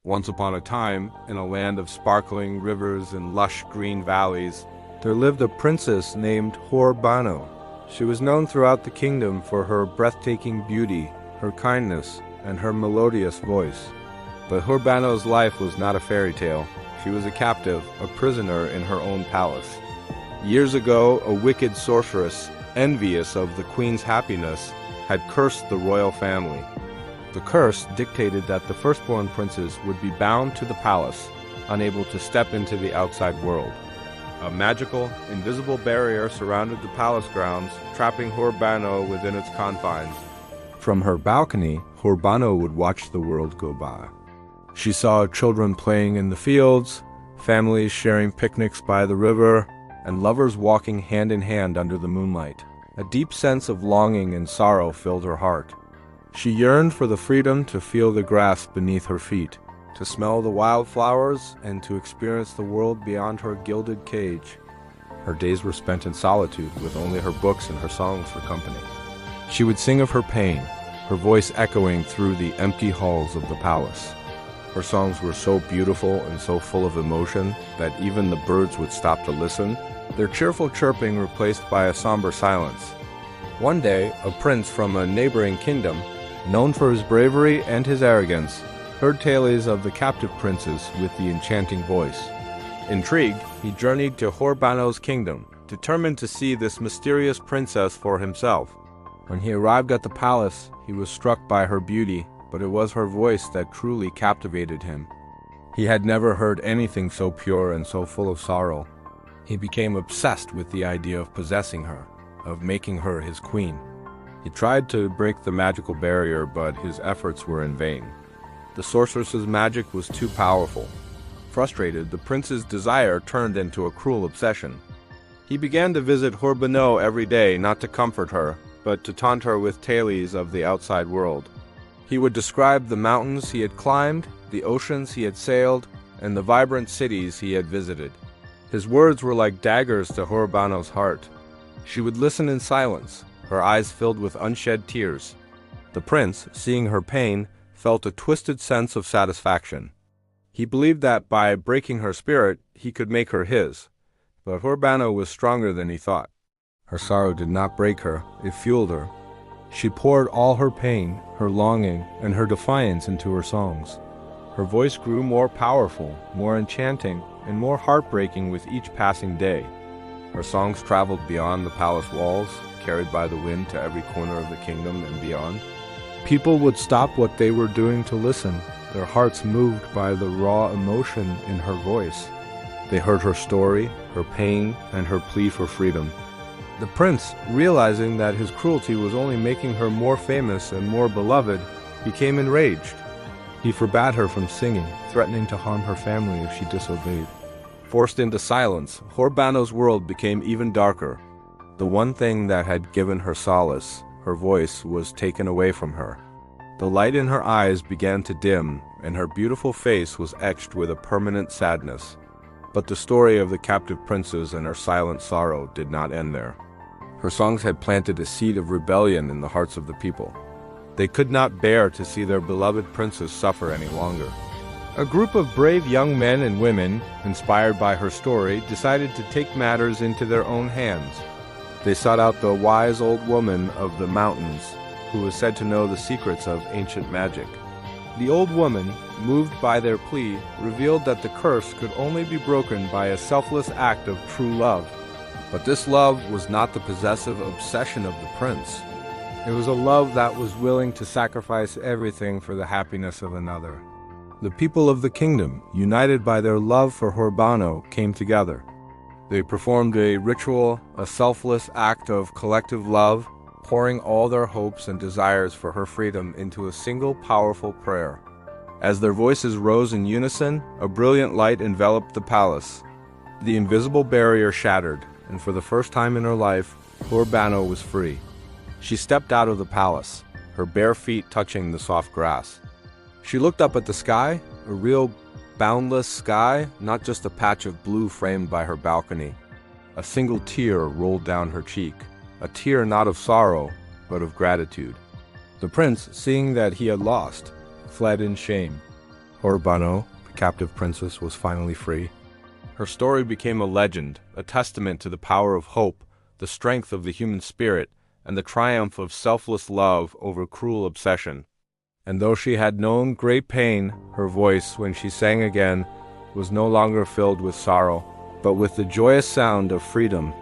Once upon a time, in a land of sparkling rivers and lush green valleys, there lived a princess named Hoor Bano. She was known throughout the kingdom for her breathtaking beauty, her kindness, and her melodious voice. But Hoor Bano's life was not a fairy tale. She was a captive, a prisoner in her own palace. Years ago, a wicked sorceress, envious of the queen's happiness, had cursed the royal family. The curse dictated that the firstborn princes would be bound to the palace, unable to step into the outside world. A magical, invisible barrier surrounded the palace grounds, trapping Hoor Bano within its confines. From her balcony, Hoor Bano would watch the world go by. She saw children playing in the fields, families sharing picnics by the river, and lovers walking hand in hand under the moonlight. A deep sense of longing and sorrow filled her heart. She yearned for the freedom to feel the grass beneath her feet, to smell the wildflowers, and to experience the world beyond her gilded cage. Her days were spent in solitude, with only her books and her songs for company. She would sing of her pain, her voice echoing through the empty halls of the palace. Her songs were so beautiful and so full of emotion that even the birds would stop to listen, their cheerful chirping replaced by a somber silence. One day, a prince from a neighboring kingdom, known for his bravery and his arrogance, heard tales of the captive princes with the enchanting voice. Intrigued, he journeyed to Hoor Bano's kingdom, determined to see this mysterious princess for himself. When he arrived at the palace, he was struck by her beauty, but it was her voice that truly captivated him. He had never heard anything so pure and so full of sorrow. He became obsessed with the idea of possessing her, of making her his queen. He tried to break the magical barrier, but his efforts were in vain. The sorceress's magic was too powerful. Frustrated, the prince's desire turned into a cruel obsession. He began to visit Hoor Bano every day, not to comfort her, but to taunt her with tales of the outside world. He would describe the mountains he had climbed, the oceans he had sailed, and the vibrant cities he had visited. His words were like daggers to Hoor Bano's heart. She would listen in silence, her eyes filled with unshed tears. The prince, seeing her pain, felt a twisted sense of satisfaction. He believed that by breaking her spirit, he could make her his. But Hoor Bano was stronger than he thought. Her sorrow did not break her, it fueled her. She poured all her pain, her longing, and her defiance into her songs. Her voice grew more powerful, more enchanting, and more heartbreaking with each passing day. Her songs traveled beyond the palace walls, carried by the wind to every corner of the kingdom and beyond. People would stop what they were doing to listen, their hearts moved by the raw emotion in her voice. They heard her story, her pain, and her plea for freedom. The prince, realizing that his cruelty was only making her more famous and more beloved, became enraged. He forbade her from singing, threatening to harm her family if she disobeyed. Forced into silence, Hoor Bano's world became even darker. The one thing that had given her solace, her voice, was taken away from her. The light in her eyes began to dim, and her beautiful face was etched with a permanent sadness. But the story of the captive princes and her silent sorrow did not end there. Her songs had planted a seed of rebellion in the hearts of the people. They could not bear to see their beloved princess suffer any longer. A group of brave young men and women, inspired by her story, decided to take matters into their own hands. They sought out the wise old woman of the mountains, who was said to know the secrets of ancient magic. The old woman, moved by their plea, revealed that the curse could only be broken by a selfless act of true love. But this love was not the possessive obsession of the prince. It was a love that was willing to sacrifice everything for the happiness of another. The people of the kingdom, united by their love for Hoor Bano, came together. They performed a ritual, a selfless act of collective love, pouring all their hopes and desires for her freedom into a single powerful prayer. As their voices rose in unison, a brilliant light enveloped the palace. The invisible barrier shattered, and for the first time in her life, Hoor Bano was free. She stepped out of the palace, her bare feet touching the soft grass. She looked up at the sky, a real boundless sky, not just a patch of blue framed by her balcony. A single tear rolled down her cheek, a tear not of sorrow, but of gratitude. The prince, seeing that he had lost, fled in shame. Hoor Bano, the captive princess, was finally free. Her story became a legend, a testament to the power of hope, the strength of the human spirit, and the triumph of selfless love over cruel obsession. And though she had known great pain, her voice, when she sang again, was no longer filled with sorrow, but with the joyous sound of freedom